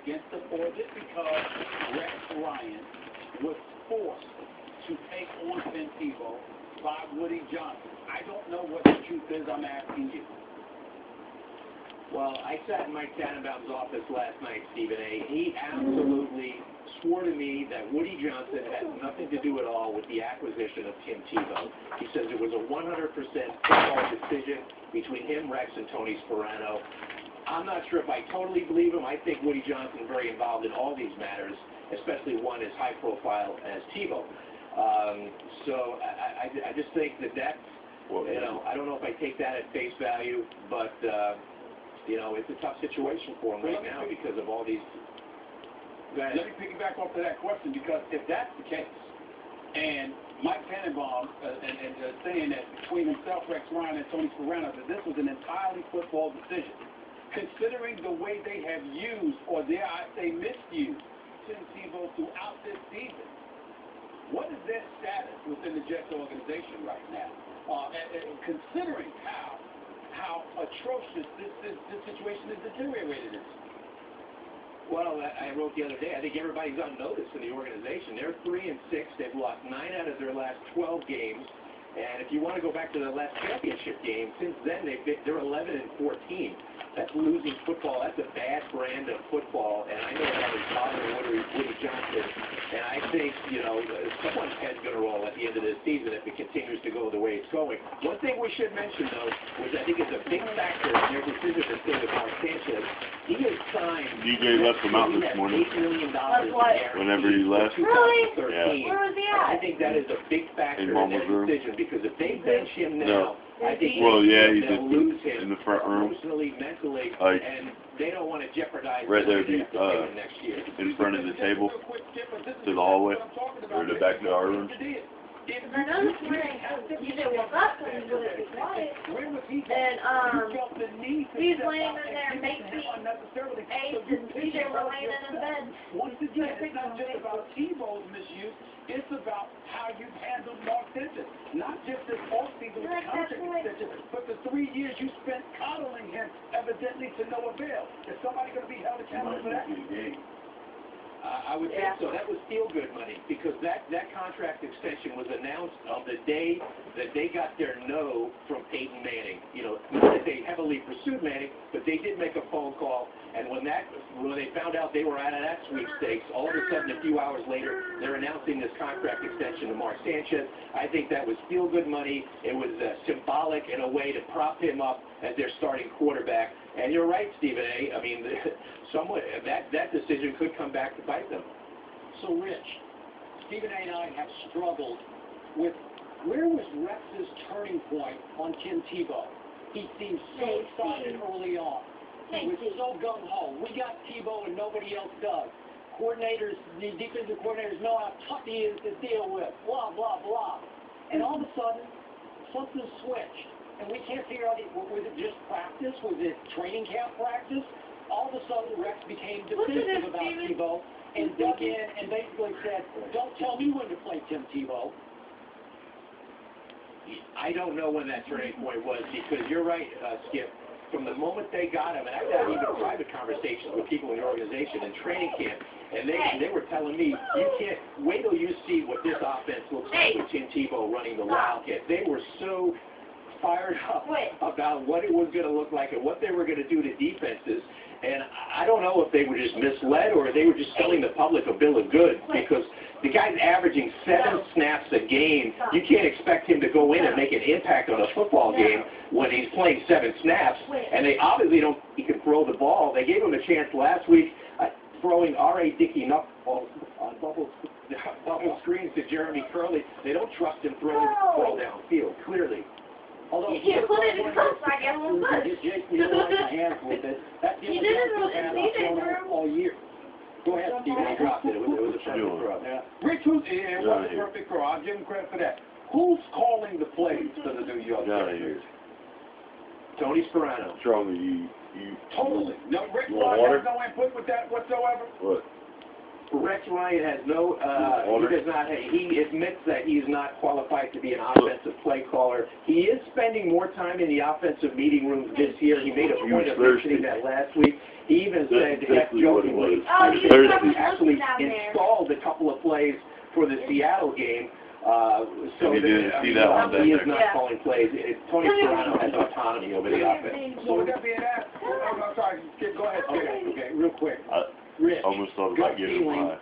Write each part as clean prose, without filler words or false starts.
against them, or is it because Rex Ryan was forced to take on Tebow by Woody Johnson? I don't know what the truth is. I'm asking you. Well, I sat in Mike Tannenbaum's office last night, Stephen A. He absolutely swore to me that Woody Johnson had nothing to do at all with the acquisition of Tim Tebow. He says it was a 100% football decision between him, Rex, and Tony Sparano. I'm not sure if I totally believe him. I think Woody Johnson is very involved in all these matters, especially one as high profile as Tebow. So I just think that's, you know, I don't know if I take that at face value, but, you know, it's a tough situation for him right now because of all these. Let me piggyback off of that question, because if that's the case, and Mike Tannenbaum saying that between himself, Rex Ryan, and Tony Sparano, that this was an entirely football decision, considering the way they have used, or dare I say misused, Tim Tebow throughout this season, what is their status within the Jets organization right now? Considering how atrocious this situation is deteriorated. Well, I wrote the other day, I think everybody's on notice in the organization. They're 3-6. They've lost 9 out of their last 12 games. And if you want to go back to the last championship game, since then they're 11-14. That's losing football. That's a bad brand of football. And I know that is bothering Woody Johnson. And I think, you know, someone's head's going to roll at the end of this season if it continues to go the way it's going. One thing we should mention, though, which I think is a big factor in their decision to stay with Mark Sanchez, he has signed. DJ left him out this morning. $8 million Whenever he left. Really? Yeah. Where was he at? I think that is a big factor in their decision, because if they bench him now, I think well, yeah, he's they'll lose him in the front room. Emotionally, mentally, and they don't want to jeopardize right there, next year. in front of the table, to the hallway, or the back of our room. I know this morning, you didn't woke up and he wouldn't be quiet. And, he's laying in there, makes me ace, and TJ were laying in his bed. Once again, it's not just about Tebow's misuse, it's about how you've handled Mark Sanchez. Not just this offseason with the contract extension, but the 3 years you spent coddling him, evidently to no avail. Is somebody going to be held accountable for that? I would think so. That was feel-good money, because that contract extension was announced on the day that they got their no from Peyton Manning. You know, not that they heavily pursued Manning, but they did make a phone call, and when they found out they were out of that sweepstakes, all of a sudden, a few hours later, they're announcing this contract extension to Mark Sanchez. I think that was feel-good money. It was symbolic in a way to prop him up as their starting quarterback. And you're right, Stephen A. I mean, that decision could come back to bite them. So, Rich, Stephen A. and I have struggled with where was Rex's turning point on Tim Tebow. He seemed so excited early on. He was so gung-ho. We got Tebow and nobody else does. Coordinators, the defensive coordinators know how tough he is to deal with, blah, blah, blah. And all of a sudden, something switched. And we can't figure out, was it just practice? Was it training camp practice? All of a sudden, Rex became definitive about Tebow and dug in and basically said, don't tell me when to play Tim Tebow. I don't know when that turning point was, because you're right, Skip. From the moment they got him, and I've had even private conversations with people in the organization in training camp, and they were telling me, you can't, wait till you see what this offense looks like with Tim Tebow running the Wildcat. They were so fired up about what it was going to look like and what they were going to do to defenses. And I don't know if they were just misled or they were just selling the public a bill of goods, because the guy's averaging 7 snaps a game. You can't expect him to go in and make an impact on a football game when he's playing 7 snaps. And they obviously don't think he can throw the ball. They gave him a chance last week throwing R.A. Dickey knuckleballs on bubble screens to Jeremy Curley. They don't trust him throwing the ball downfield, clearly. Although you can't put it in close, I guess, on bush. You didn't really all year. Go ahead, Stephen. He dropped it. It was a perfect throw. Rich, it was a perfect throw. I'll give him credit for that. Who's calling the plays for the New York Jets? Tony Sparano. Charlie, you totally. No, Rick Ross has no input with that whatsoever. What? Rex Ryan has no, he does not, he admits that he is not qualified to be an offensive play caller. He is spending more time in the offensive meeting rooms this year. He made a point of mentioning that last week. He even said, half-jokingly, he actually installed a couple of plays for the Seattle game. So he didn't see that one he is not calling plays. Tony Serrano has autonomy over the offense. So with that being asked, I'm sorry, Skip, go ahead. Okay, real quick. Rich, almost thought about getting him high.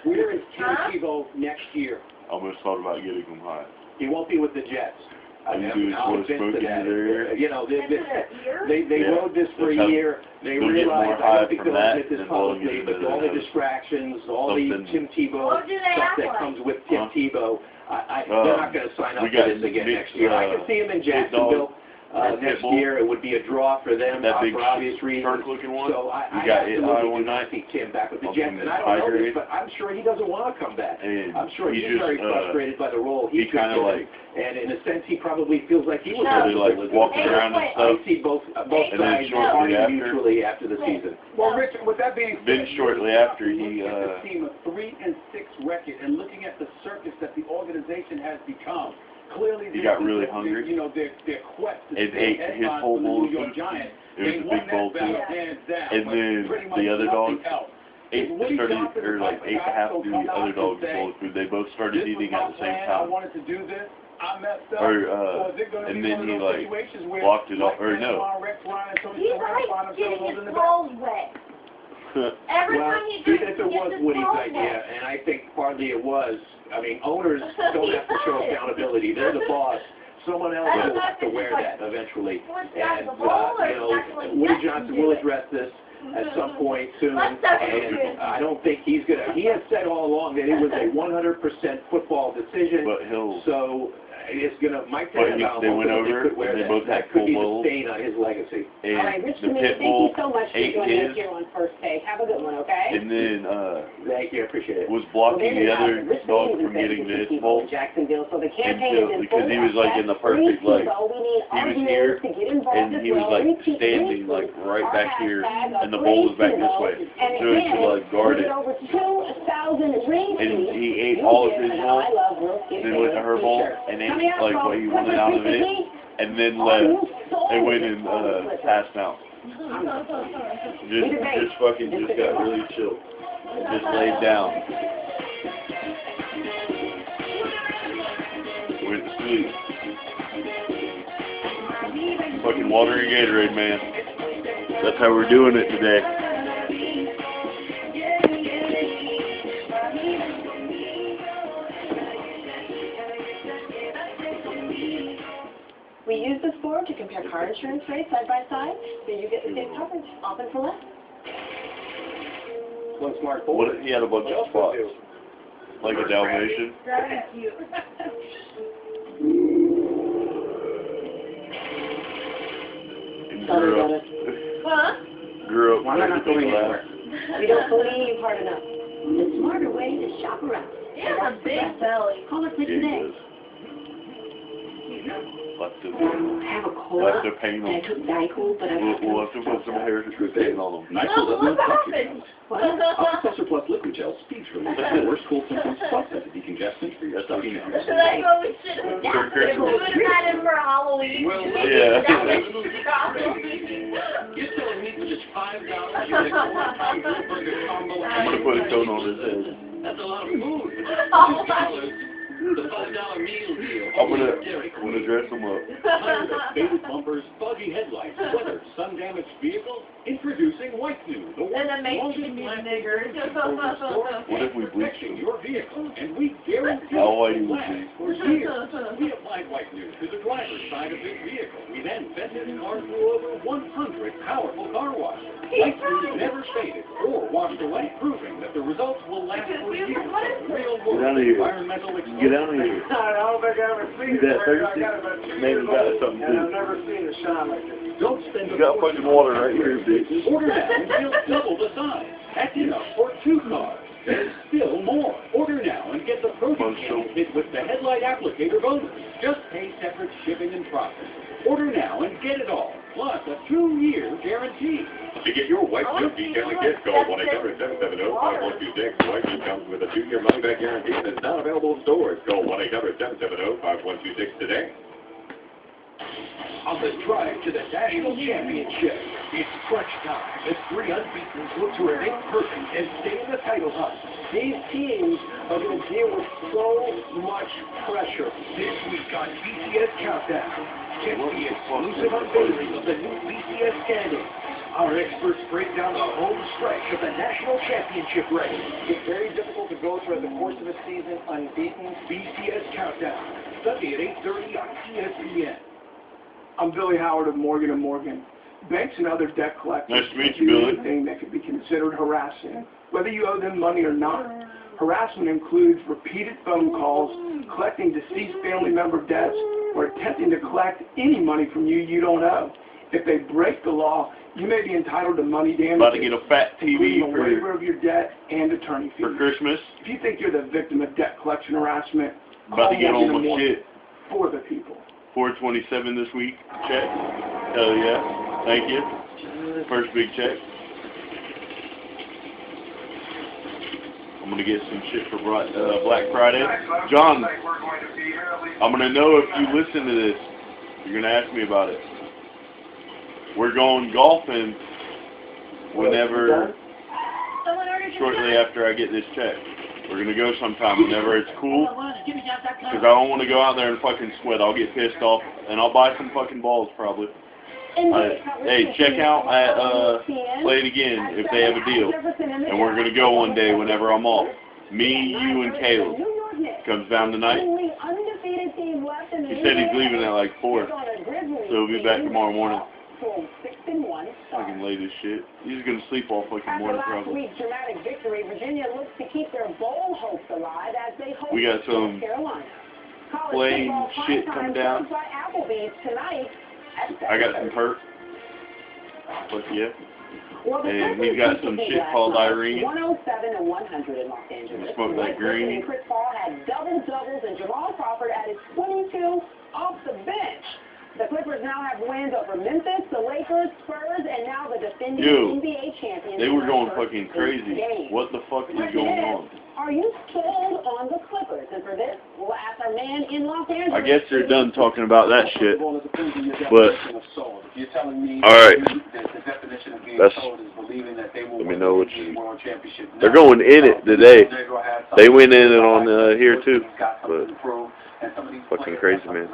Where is Tebow next year? Almost thought about getting him high. He won't be with the Jets. I'm convinced of that. You know, they rode this for a year. They realized, I don't think they'll admit this publicly, but all the distractions, all the Tim Tebow stuff that comes with Tim Tebow, they're not going to sign up for this again next year. I can see him in Jacksonville. Next year, it would be a draw for them for obvious reasons. So I absolutely do not see Tim back with the Jets. And I don't know this, but I'm sure he doesn't want to come back. I'm sure he's very frustrated by the role he kind of like. And in a sense, he probably feels like he was like walking around and stuff. I see both sides arguing mutually after the season. Well, Rich, with that being said, then shortly after he the team a 3-6 record, and looking at the circus that the organization has become. Clearly, he got really hungry. You know, their quest to and ate his whole bowl of food. Giants. It was a big bowl too. And then the other dog ate half the other dog's bowl of food. They both started eating at the same time. I wanted to do this. I messed up. And then he like walked it off. Or no. He's like getting his balls wet. Every time he drinks, even if it was Woody's idea, and I think partly it was, I mean, owners don't have to show accountability. They're the boss. Someone else will have to wear that eventually. And, you know, Woody Johnson will address this at some point soon. And I don't think he's going to, he has said all along that it was a 100% football decision. But so it's going to, Mike Tebow, they went over, and they both had full bowls. That could be the stain on his legacy. And all right, Rich, the pit bull thank you so much for joining us here on First Take. Have a good one, okay? And then, thank you, I appreciate it. Was blocking the other dog from getting to his bowl. Jacksonville, so the campaign is because he was like in the perfect, like, he was here, and he was like standing like right back here, and the bowl was back this way. So he could like guard it. And he ate all of his bowl, then went to her bowl, and ate like what he wanted out of it, and then left, and went and passed out. Just fucking just got really chill. Just laid down. Went to sleep. Fucking water and Gatorade, man. That's how we're doing it today. We use this board to compare car insurance rates side by side, so you get the same coverage, often for less. One smart board. He had a bunch of spots, like a Dalmatian. That is cute. Grew up Why not going anywhere? We don't believe hard enough. The smarter way to shop around. Yeah, a big belly. Call her quick today. Left to I have a cola, paint and I took Nyquil, but I we'll have to put some hair paint on them. What happened? Officer Plus Liquid Gel speeds relief the worst cold symptoms plus as a decongestant for your stuffy nose. That's what we should have done. We would have had him for Halloween. Yeah. You're telling me for just $5 you get a one-pound burger combo? I'm gonna put a cone on his head. That's a lot of food. $5. The $5 meal deal. I'm gonna dress him up. Tired of faded bumpers, foggy headlights, weather, sun-damaged vehicles? Introducing White New, the world's longest lasting What if we bleach protecting him? your vehicle, and we guarantee How white it he will would be. last for years. We applied White New to the driver's side of this vehicle. We then vented the car through over 100 powerful car washes. White New never faded or washed away, proving that the results will last for years. Real world environmental experience. Get out of here. I don't think I ever seen You that thirsty? Maybe you got something to do. I've never seen a shine like this. Don't spend You got fucking water right here, bitch. Order now and feel double the size. That's enough for 2 cars. There's still more. Order now and get the protein kit with the headlight applicator bonus. Just pay separate shipping and processing. Order now and get it all. Plus a 2-year guarantee. To get your white goods detailing kit, call 1-800-770-5126. White Goods comes with a 2-year money-back guarantee and is not available in stores. Call 1-800-770-5126 today. On the drive to the national championship, it's crunch time as 3 unbeaten look to remain perfect and stay in the title hunt. These teams are going to deal with so much pressure. This week on BCS Countdown, get the exclusive unveiling of the new BCS standings. Our experts break down the home stretch of the national championship race. It's very difficult to go through the course of a season unbeaten. BCS Countdown, Sunday at 8:30 on ESPN. I'm Billy Howard of Morgan & Morgan. Banks and other debt collectors Nice to meet do you, Billy. anything that could be considered harassing, whether you owe them money or not. Harassment includes repeated phone calls, collecting deceased family member debts, or attempting to collect any money from you don't owe. If they break the law, you may be entitled to money damages. About to get a fat TV including a waiver of your debt and attorney fees. for Christmas. If you think you're the victim of debt collection harassment, About to call get on Morgan & my Morgan shit. for the people. 427 this week. Check. Hell yeah. Thank you. First big check. I'm going to get some shit for Black Friday. John, I'm going to know if you listen to this. You're going to ask me about it. We're going golfing whenever, shortly after I get this check. We're going to go sometime whenever it's cool. Because I don't want to go out there and fucking sweat. I'll get pissed off. And I'll buy some fucking balls probably. Hey, check out at Play It Again if they have a deal. And we're going to go one day whenever I'm off. Me, you, and Caleb. Comes down tonight. He said he's leaving at like 4. So he'll be back tomorrow morning. Fucking late as shit. He's going to sleep all fucking morning probably. Week's dramatic victory, Virginia looks to keep their bowl hopes alive as they host We got some plain shit come down. I got some perk. Fuck yeah. And he's got some shit called Irene. 107 and 100 in Los Angeles. Smoke that green. Chris Paul had doubles, and Jamal Crawford added 22 off the bench. The Clippers now have wins over Memphis, the Lakers, Spurs, and now the defending NBA champions. They were going fucking crazy. What the fuck is going on? Are you sold on the Clippers? And for this, we'll ask our man in Los Angeles. I guess they're done talking about that shit. But, alright. Let me know what you... They're going in it today. They went in it on here too. But, fucking crazy, man.